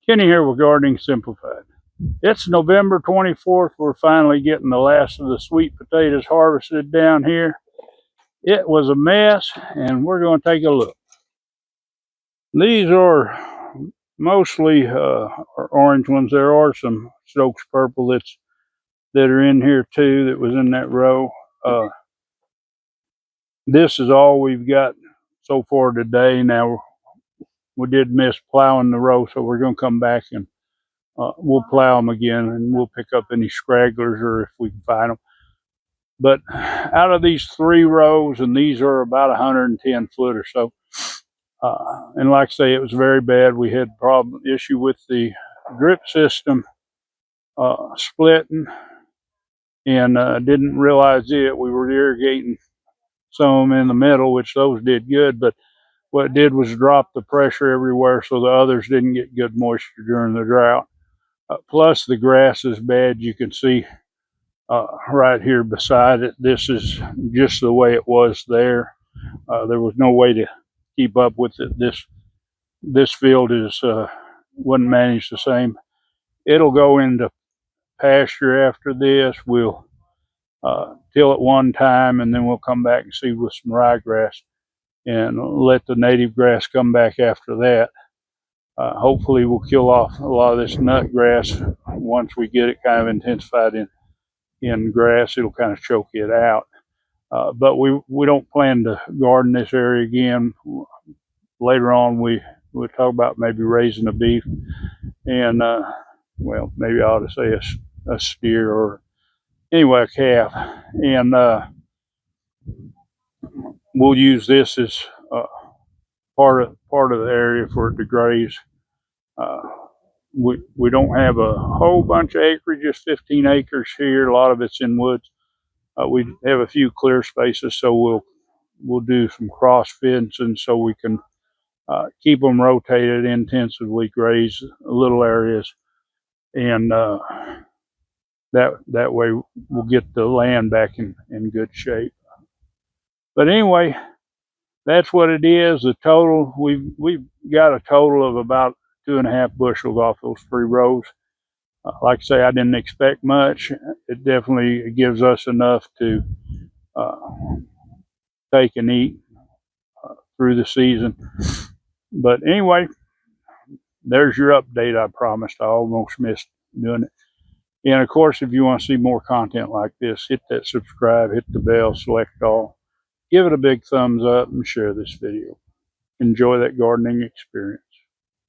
Kenny here with Gardening Simplified. It's November 24th. We're finally getting the last of the sweet potatoes harvested down here. It was a mess, and we're going to take a look. These are mostly orange ones. There are some Stokes purple that are in here too, that was in that row. This is all we've got so far today. Now, we did miss plowing the row, so we're going to come back and we'll plow them again, and we'll pick up any scragglers or if we can find them. But out of these 3 rows, and these are about 110 foot or so, and like I say, it was very bad. We had issue with the drip system splitting, and didn't realize it. We were irrigating some of them in the middle, which those did good, but what it did was drop the pressure everywhere, so the others didn't get good moisture during the drought. Plus the grass is bad. You can see right here beside it, this is just the way it was there. There was no way to keep up with it. This field is wasn't managed the same. It'll go into pasture after this. We'll till it one time, and then we'll come back and seed with some ryegrass and let the native grass come back after that. Hopefully we'll kill off a lot of this nut grass. Once we get it kind of intensified in grass, it'll kind of choke it out. But we don't plan to garden this area again. Later on, we'll talk about maybe raising a beef, and well, maybe I ought to say a steer, or anyway, a calf. And we'll use this as part of the area for it to graze. We don't have a whole bunch of acreage, just 15 acres here. A lot of it's in woods. We have a few clear spaces, so we'll do some cross fencing so we can keep them rotated, intensively graze little areas, and that way we'll get the land back in good shape. But anyway, that's what it is. The total, we've got a total of about 2.5 bushels off those 3 rows. Like I say, I didn't expect much. It definitely gives us enough to take and eat through the season. But anyway, there's your update. I promised. I almost missed doing it. And of course, if you want to see more content like this, hit that subscribe, hit the bell, select all. Give it a big thumbs up and share this video. Enjoy that gardening experience.